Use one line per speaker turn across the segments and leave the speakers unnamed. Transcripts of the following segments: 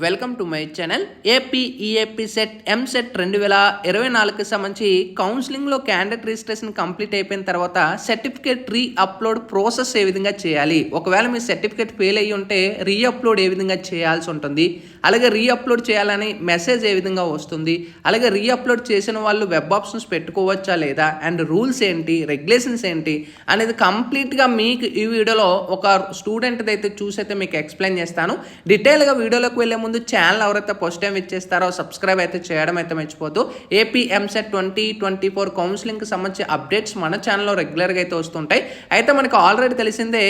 Welcome to my channel. AP EAP CET EAMCET 2024కి సంబంధించి కౌన్సిలింగ్లో క్యాండిడేట్ రిజిస్ట్రేషన్ కంప్లీట్ అయిపోయిన తర్వాత సర్టిఫికేట్ రీ అప్లోడ్ ప్రాసెస్ ఏ విధంగా చేయాలి, ఒకవేళ మీ సర్టిఫికేట్ ఫెయిల్ అయ్యి ఉంటే రీ అప్లోడ్ ఏ విధంగా చేయాల్సి ఉంటుంది, అలాగే రీ అప్లోడ్ చేయాలని మెసేజ్ ఏ విధంగా వస్తుంది, అలాగే రీ అప్లోడ్ చేసిన వాళ్ళు వెబ్ ఆప్షన్స్ పెట్టుకోవచ్చా లేదా, అండ్ రూల్స్ ఏంటి, రెగ్యులేషన్స్ ఏంటి అనేది కంప్లీట్గా మీకు ఈ వీడియోలో ఒక స్టూడెంట్ అయితే చూసైతే మీకు ఎక్స్ప్లెయిన్ చేస్తాను. డీటెయిల్గా వీడియోలోకి వెళ్ళే ముందు ఛానల్ ఎవరైతే ఫస్ట్ టైం ఇచ్చేస్తారో సబ్స్క్రైబ్ అయితే చేయడం అయితే మర్చిపోద్దు. ఏపీ ఎంసెట్ 2024 కౌన్సిలింగ్కి సంబంధించి అప్డేట్స్ మన ఛానల్లో రెగ్యులర్గా అయితే వస్తుంటాయి. అయితే మనకు ఆల్రెడీ తెలిసిందే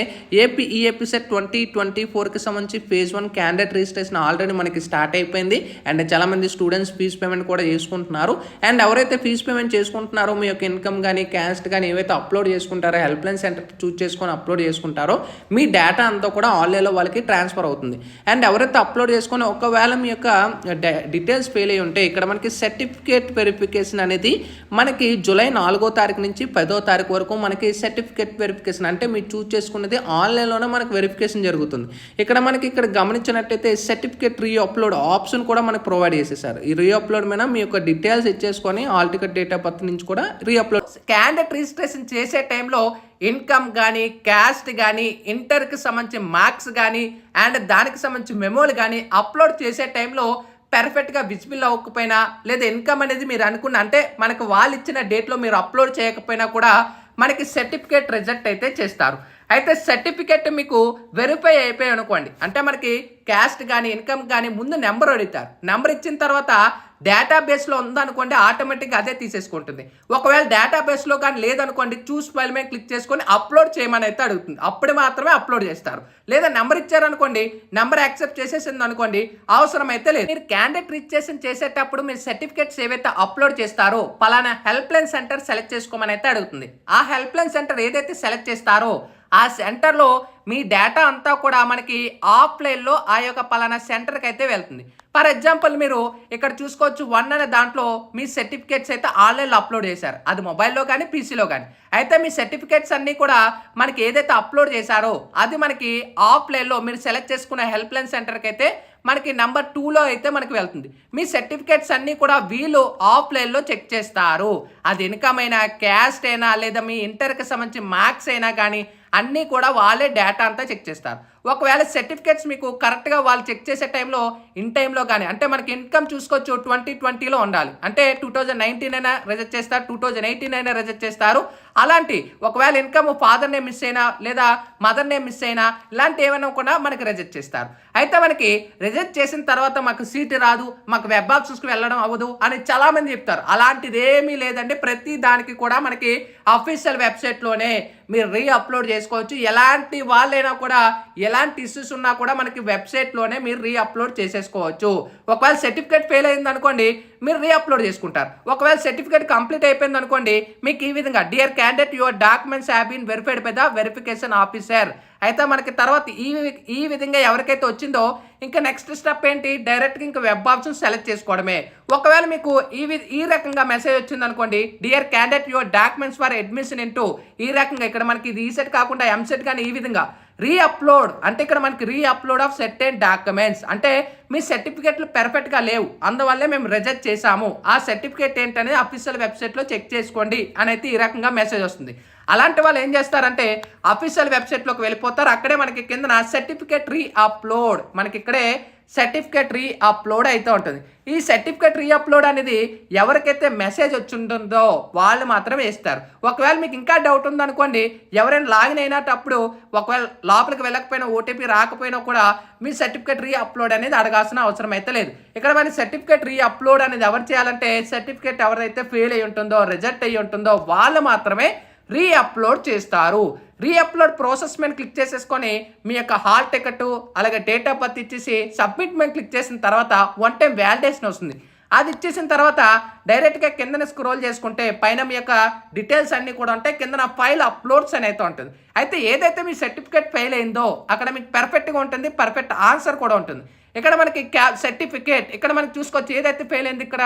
ఏపీ ఈఏపీ సెట్ 2024కి సంబంధించి ఫేజ్ 1 క్యాండిడేట్ రిజిస్ట్రేషన్ ఆల్రెడీ మనకి స్టార్ట్ అయిపోయింది. అండ్ చాలామంది స్టూడెంట్స్ ఫీజు పేమెంట్ కూడా చేసుకుంటున్నారు. అండ్ ఎవరైతే ఫీజు పేమెంట్ చేసుకుంటున్నారో మీ యొక్క ఇన్కమ్ కానీ క్యాస్ట్ కానీ ఏవైతే అప్లోడ్ చేసుకుంటారో హెల్ప్ లైన్ సెంటర్ చూస్ చేసుకొని అప్లోడ్ చేసుకుంటారో మీ డేటా అంతా కూడా ఆన్లైన్లో వాళ్ళకి ట్రాన్స్ఫర్ అవుతుంది. అండ్ ఎవరైతే అప్లోడ్ చేసుకొని ఒకవేళ మీ యొక్క డీటెయిల్స్ ఫెయిల్ అయ్యి ఉంటే ఇక్కడ మనకి సర్టిఫికేట్ వెరిఫికేషన్ అనేది మనకి జూలై 4వ తారీఖు నుంచి 10వ తారీఖు వరకు మనకి సర్టిఫికేట్ వెరిఫికేషన్ అంటే మీరు చూస్ చేసుకున్నది ఆన్లైన్లోనే మనకి వెరిఫికేషన్ జరుగుతుంది. ఇక్కడ గమనించినట్టయితే సర్టిఫికేట్ రీ అప్లోడ్ ఆప్షన్ కూడా మనకు ప్రొవైడ్ చేసేసారు. ఈ రీ అప్లోడ్ మీద మీ యొక్క డీటెయిల్స్ ఇచ్చేసుకొని hall ticket date of birth నుంచి కూడా రీ అప్లోడ్ క్యాండిడేట్ రిజిస్ట్రేషన్ చేసే టైంలో ఇన్కమ్ కానీ క్యాస్ట్ కానీ ఇంటర్కి సంబంధించి మార్క్స్ కానీ అండ్ దానికి సంబంధించి మెమోలు కానీ అప్లోడ్ చేసే టైంలో పర్ఫెక్ట్గా విజిబుల్ అవ్వకపోయినా లేదా ఇన్కమ్ అనేది మీరు అనుకున్న అంటే మనకు వాళ్ళు ఇచ్చిన డేట్లో మీరు అప్లోడ్ చేయకపోయినా కూడా మనకి సర్టిఫికేట్ రిజెక్ట్ అయితే చేస్తారు. అయితే సర్టిఫికేట్ మీకు వెరిఫై అయిపోయి అనుకోండి, అంటే మనకి క్యాస్ట్ కానీ ఇన్కమ్ కానీ ముందు నెంబర్ అడుగుతారు. నెంబర్ ఇచ్చిన తర్వాత డేటాబేస్లో ఉందనుకోండి ఆటోమేటిక్గా అదే తీసేసుకుంటుంది. ఒకవేళ డేటాబేస్లో కానీ లేదనుకోండి చూస్ ఫైల్ మీద క్లిక్ చేసుకొని అప్లోడ్ చేయమని అయితే అడుగుతుంది. అప్పుడు మాత్రమే అప్లోడ్ చేస్తారు. లేదా నెంబర్ ఇచ్చారనుకోండి, నెంబర్ యాక్సెప్ట్ చేసేసింది అనుకోండి అవసరం అయితే లేదు. మీరు క్యాండిడేట్ రిజిస్ట్రేషన్ చేసేటప్పుడు మీరు సర్టిఫికేట్స్ ఏవైతే అప్లోడ్ చేస్తారో పలానా హెల్ప్ లైన్ సెంటర్ సెలెక్ట్ చేసుకోమని అయితే అడుగుతుంది. ఆ హెల్ప్ లైన్ సెంటర్ ఏదైతే సెలెక్ట్ చేస్తారో ఆ సెంటర్లో మీ డేటా అంతా కూడా మనకి ఆఫ్లైన్లో ఆ యొక్క పలానా సెంటర్కి అయితే వెళ్తుంది. ఫర్ ఎగ్జాంపుల్ మీరు ఇక్కడ చూసుకోవచ్చు 1 అనే దాంట్లో మీ సర్టిఫికేట్స్ అయితే ఆన్లైన్లో అప్లోడ్ చేశారు, అది మొబైల్లో కానీ పీసీలో కానీ. అయితే మీ సర్టిఫికేట్స్ అన్నీ కూడా మనకి ఏదైతే అప్లోడ్ చేశారో అది మనకి ఆఫ్లైన్లో మీరు సెలెక్ట్ చేసుకున్న హెల్ప్ లైన్ సెంటర్కి అయితే మనకి నెంబర్ 2లో అయితే మనకి వెళ్తుంది. మీ సర్టిఫికేట్స్ అన్నీ కూడా వీళ్ళు ఆఫ్లైన్లో చెక్ చేస్తారు. అది ఇన్కమ్ అయినా క్యాస్ట్ అయినా లేదా మీ ఇంటర్కి సంబంధించి మార్క్స్ అయినా కానీ అన్నీ కూడా వాళ్ళే డేటా అంతా చెక్ చేస్తారు. ఒకవేళ సర్టిఫికేట్స్ మీకు కరెక్ట్గా వాళ్ళు చెక్ చేసే టైంలో ఇన్ టైంలో కానీ అంటే మనకి ఇన్కమ్ చూసుకోవచ్చు 2020లో ఉండాలి, అంటే 2019 అయినా రిజెక్ట్ చేస్తారు, 2018 అయినా రిజెక్ట్ చేస్తారు. అలాంటి ఒకవేళ ఇన్కమ్ ఫాదర్ నేమ్ మిస్ అయినా లేదా మదర్ నేమ్ మిస్ అయినా ఇలాంటి ఏమైనా కూడా మనకి రిజెక్ట్ చేస్తారు. అయితే మనకి రిజెక్ట్ చేసిన తర్వాత మాకు సీట్ రాదు, మాకు వెబ్ ఆప్షన్స్కి వెళ్ళడం అవ్వదు అని చాలామంది చెప్తారు. అలాంటిది ఏమీ లేదండి. ప్రతి దానికి కూడా మనకి అఫీషియల్ వెబ్సైట్లోనే మీరు రీ అప్లోడ్ చేసుకోవచ్చు. ఎలాంటి వాళ్ళైనా కూడా ఎలాంటి ఇష్యూస్ ఉన్నా కూడా మనకి వెబ్సైట్లోనే మీరు రీ అప్లోడ్ చేసేసుకోవచ్చు. ఒకవేళ సర్టిఫికేట్ ఫెయిల్ అయింది అనుకోండి మీరు రీ అప్లోడ్ చేసుకుంటారు. ఒకవేళ సర్టిఫికేట్ కంప్లీట్ అయిపోయింది అనుకోండి మీకు ఈ విధంగా dear candidate your documents have been verified by the verification officer. అయితే మనకి తర్వాత ఈ విధంగా ఎవరికైతే వచ్చిందో ఇంకా నెక్స్ట్ స్టెప్ ఏంటి, డైరెక్ట్గా ఇంకా వెబ్ ఆప్షన్ సెలెక్ట్ చేసుకోవడమే. ఒకవేళ మీకు ఈ రకంగా మెసేజ్ వచ్చింది అనుకోండి dear candidate your documents for admission into ఈ రకంగా ఇక్కడ మనకి ఇది ఈసెట్ కాకుండా ఎంసెట్ కానీ ఈ విధంగా రీ అప్లోడ్ అంటే ఇక్కడ మనకి రీ అప్లోడ్ ఆఫ్ సర్టెన్ డాక్యుమెంట్స్ అంటే మీ సర్టిఫికేట్లు పర్ఫెక్ట్గా లేవు అందువల్లే మేము రిజెక్ట్ చేసాము, ఆ సర్టిఫికేట్ ఏంటనేది అఫీషియల్ వెబ్సైట్లో చెక్ చేసుకోండి అని అయితే ఈ రకంగా మెసేజ్ వస్తుంది. అలాంటి వాళ్ళు ఏం చేస్తారంటే అఫీషియల్ వెబ్సైట్లోకి వెళ్ళిపోతారు. అక్కడే మనకి కింద సర్టిఫికేట్ రీ అప్లోడ్ మనకి ఇక్కడే సర్టిఫికేట్ రీ అప్లోడ్ అయితే ఉంటుంది. ఈ సర్టిఫికేట్ రీ అప్లోడ్ అనేది ఎవరికైతే మెసేజ్ వచ్చి ఉంటుందో వాళ్ళు మాత్రమే వేస్తారు. ఒకవేళ మీకు ఇంకా డౌట్ ఉందనుకోండి ఎవరైనా లాగిన్ అయినప్పుడు ఒకవేళ లోపలికి వెళ్ళకపోయినా ఓటీపీ రాకపోయినా కూడా మీ సర్టిఫికేట్ రీ అప్లోడ్ అనేది అడగాల్సిన అవసరం అయితే లేదు. ఇక్కడ మన సర్టిఫికేట్ రీ అప్లోడ్ అనేది ఎవరు చేయాలంటే సర్టిఫికేట్ ఎవరైతే ఫెయిల్ అయ్యి ఉంటుందో రిజెక్ట్ అయ్యి ఉంటుందో వాళ్ళు మాత్రమే రీ అప్లోడ్ చేస్తారు. రీ అప్లోడ్ ప్రాసెస్ మీద క్లిక్ చేసేసుకొని మీ యొక్క హాల్ టికెట్ అలాగే డేట్ ఆఫ్ బర్త్ ఇచ్చేసి సబ్మిట్ మీద క్లిక్ చేసిన తర్వాత 1 టైం వ్యాలిడేషన్ వస్తుంది. అది ఇచ్చేసిన తర్వాత డైరెక్ట్గా కిందన స్క్రోల్ చేసుకుంటే పైన మీ యొక్క డీటెయిల్స్ అన్నీ కూడా ఉంటాయి, కిందన ఫైల్ అప్లోడ్స్ అని అయితే ఉంటుంది. అయితే ఏదైతే మీ సర్టిఫికేట్ ఫెయిల్ అయిందో అక్కడ మీకు పర్ఫెక్ట్గా ఉంటుంది, పర్ఫెక్ట్ ఆన్సర్ కూడా ఉంటుంది. ఇక్కడ మనకి సర్టిఫికేట్ ఇక్కడ మనకి చూసుకోవచ్చు ఏదైతే ఫెయిల్ అయింది ఇక్కడ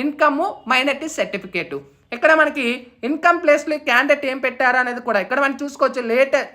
ఇన్కమ్ మైనారిటీ సర్టిఫికేట్ ఇక్కడ మనకి ఇన్కమ్ ప్లేస్లో క్యాండిడేట్ ఏం పెట్టారు అనేది కూడా ఇక్కడ మనం చూసుకోవచ్చు.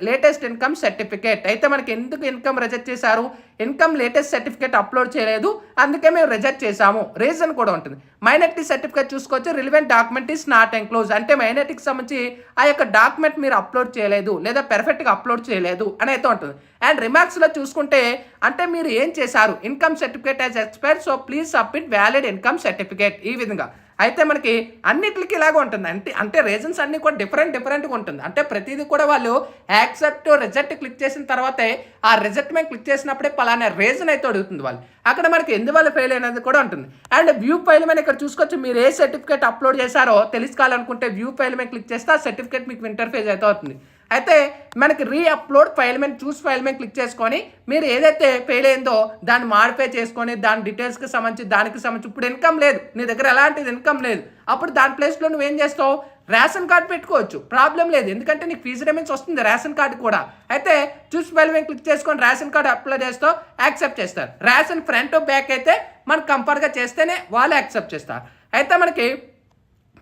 లేటెస్ట్ ఇన్కమ్ సర్టిఫికేట్ అయితే మనకి ఎందుకు ఇన్కమ్ రిజెక్ట్ చేశారు, ఇన్కమ్ లేటెస్ట్ సర్టిఫికేట్ అప్లోడ్ చేయలేదు అందుకే మేము రిజెక్ట్ చేసాము, రీజన్ కూడా ఉంటుంది. మైనారిటీ సర్టిఫికేట్ చూసుకోవచ్చు. Relevant document is not enclose అంటే మైనారిటీకి సంబంధించి ఆ యొక్క డాక్యుమెంట్ మీరు అప్లోడ్ చేయలేదు లేదా పెర్ఫెక్ట్గా అప్లోడ్ చేయలేదు అని అయితే ఉంటుంది. అండ్ రిమార్క్స్లో చూసుకుంటే అంటే మీరు ఏం చేశారు, income certificate as expire so please submit valid income certificate ఈ విధంగా అయితే మనకి అన్నిటికీ ఇలాగ ఉంటుంది. అంటే రీజన్స్ అన్నీ కూడా డిఫరెంట్గా ఉంటుంది. అంటే ప్రతిదీ కూడా వాళ్ళు యాక్సెప్ట్ రిజెక్ట్ క్లిక్ చేసిన తర్వాతే ఆ రిజెక్ట్ మేము క్లిక్ చేసినప్పుడే పలానా రీజన్ అయితే అడుగుతుంది వాళ్ళు. అక్కడ మనకి ఎందువల్ల ఫెయిల్ అయినది కూడా ఉంటుంది. అండ్ వ్యూ ఫైల్ మీద ఇక్కడ చూసుకోవచ్చు. మీరు ఏ సర్టిఫికేట్ అప్లోడ్ చేశారో తెలుసుకోవాలనుకుంటే వ్యూ ఫైల్ మీద క్లిక్ చేస్తే ఆ సర్టిఫికేట్ మీకు ఇంటర్ఫేస్ అయితే అవుతుంది. అయితే మనకి అప్లోడ్ ఫైల్ మీద చూస్ ఫైల్ మీద క్లిక్ చేసుకొని మీరు ఏదైతే ఫెయిల్ అయిందో దాన్ని మాడిఫై చేసుకొని దాని డీటెయిల్స్కి సంబంధించి దానికి సంబంధించి ఇప్పుడు ఇన్కమ్ లేదు నీ దగ్గర ఎలాంటిది ఇన్కమ్ లేదు అప్పుడు దాని ప్లేస్లో నువ్వేం చేస్తావు రేషన్ కార్డు పెట్టుకోవచ్చు, ప్రాబ్లం లేదు. ఎందుకంటే నీకు ఫీజు రిమెంట్స్ వస్తుంది రేషన్ కార్డు కూడా. అయితే చూస్ ఫైల్ మీద క్లిక్ చేసుకొని రేషన్ కార్డు అప్లై చేస్తావు, యాక్సెప్ట్ చేస్తారు. రేషన్ ఫ్రంట్ బ్యాక్ అయితే మనకు కంపేర్గా చేస్తేనే వాళ్ళు యాక్సెప్ట్ చేస్తారు. అయితే మనకి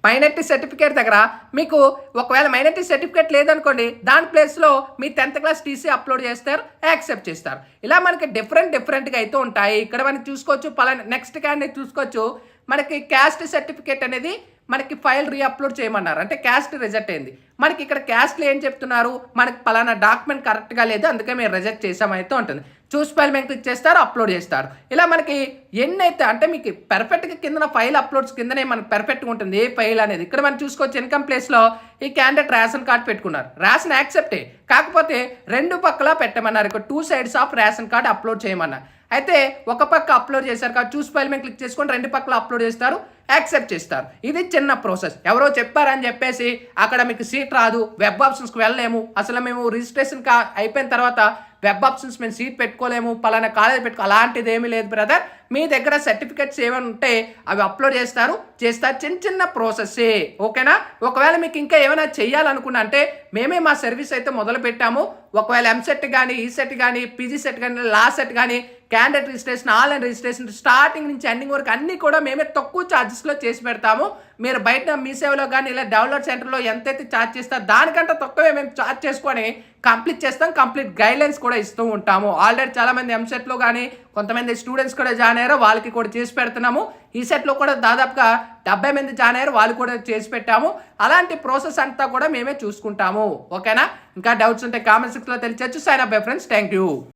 మైనారిటీ సర్టిఫికేట్ దగ్గర మీకు ఒకవేళ మైనారిటీ సర్టిఫికేట్ లేదనుకోండి దాని ప్లేస్లో మీ 10th క్లాస్ టీసీ అప్లోడ్ చేస్తారు, యాక్సెప్ట్ చేస్తారు. ఇలా మనకి డిఫరెంట్గా అయితే ఉంటాయి. ఇక్కడ మనకి చూసుకోవచ్చు. నెక్స్ట్ క్యాండిడేట్ చూసుకోవచ్చు. మనకి క్యాస్ట్ సర్టిఫికేట్ అనేది మనకి ఫైల్ అప్లోడ్ చేయమన్నారు అంటే క్యాస్ట్ రిజెక్ట్ అయింది. మనకి ఇక్కడ క్యాస్ట్లో ఏం చెప్తున్నారు, మనకి పలానా డాక్యుమెంట్ కరెక్ట్గా లేదు అందుకే మేము రిజెక్ట్ చేసామైతే ఉంటుంది. చూస్ ఫైల్ మేము క్లిక్ చేస్తారు, అప్లోడ్ చేస్తారు. ఇలా మనకి ఎన్ని అయితే అంటే మీకు పెర్ఫెక్ట్గా కింద ఫైల్ అప్లోడ్స్ కిందనే మనకి పెర్ఫెక్ట్గా ఉంటుంది ఏ ఫైల్ అనేది. ఇక్కడ మనం చూసుకోవచ్చు. ఇన్కమ్ ప్లేస్లో ఈ క్యాండిడేట్ రేషన్ కార్డ్ పెట్టుకున్నారు, రేషన్ యాక్సెప్టే, కాకపోతే రెండు పక్కలా పెట్టమన్నారు. ఇక్కడ 2 sides of ration card upload చేయమన్నారు. అయితే ఒక పక్క అప్లోడ్ చేశారు కాబట్టి చూస్ ఫైల్ మీద క్లిక్ చేసుకొని రెండు పక్కల అప్లోడ్ చేస్తారు, యాక్సెప్ట్ చేస్తారు. ఇది చిన్న ప్రాసెస్. ఎవరో చెప్పారని చెప్పేసి అక్కడ మీకు సీట్ రాదు, వెబ్ ఆప్షన్స్కి వెళ్ళలేము, అసలు మేము రిజిస్ట్రేషన్ అయిపోయిన తర్వాత వెబ్ ఆప్షన్స్ మేము సీట్ పెట్టుకోలేము, పలానా కాలేజ్ అలాంటిది ఏమీ లేదు బ్రదర్. మీ దగ్గర సర్టిఫికెట్స్ ఏమైనా ఉంటే అవి అప్లోడ్ చేస్తారు. చిన్న ప్రాసెస్సే, ఓకేనా. ఒకవేళ మీకు ఇంకా ఏమైనా చెయ్యాలనుకున్నా అంటే మేమే మా సర్వీస్ అయితే మొదలు పెట్టాము. ఒకవేళ ఎంసెట్ కానీ, ఈసెట్ కానీ, పీజీ సెట్ కానీ, లా సెట్ కానీ, candidate registration, online registration starting నుంచి ఎండింగ్ వరకు అన్నీ కూడా మేమే తక్కువ ఛార్జెస్లో చేసి పెడతాము. మీరు బయట మీ సేవలో కానీ ఇలా డెవలప్ సెంటర్లో ఎంతైతే ఛార్జ్ చేస్తారో దానికంటే తక్కువే మేము ఛార్జ్ చేసుకొని కంప్లీట్ చేస్తాం. కంప్లీట్ గైడ్లైన్స్ కూడా ఇస్తూ ఉంటాము. ఆల్రెడీ చాలామంది ఎంసెట్లో కానీ కొంతమంది స్టూడెంట్స్ కూడా జాయిన్ అయ్యారు, వాళ్ళకి కూడా చేసి పెడుతున్నాము. ఈ సెట్లో కూడా దాదాపుగా 70 మంది జాయిన్ అయ్యారు, వాళ్ళు కూడా చేసి పెట్టాము. అలాంటి ప్రాసెస్ అంతా కూడా మేమే చూసుకుంటాము, ఓకేనా. ఇంకా డౌట్స్ ఉంటే కామెంట్ సెక్షన్లో తెలియచ్చు. Sign up bye friends, thank you.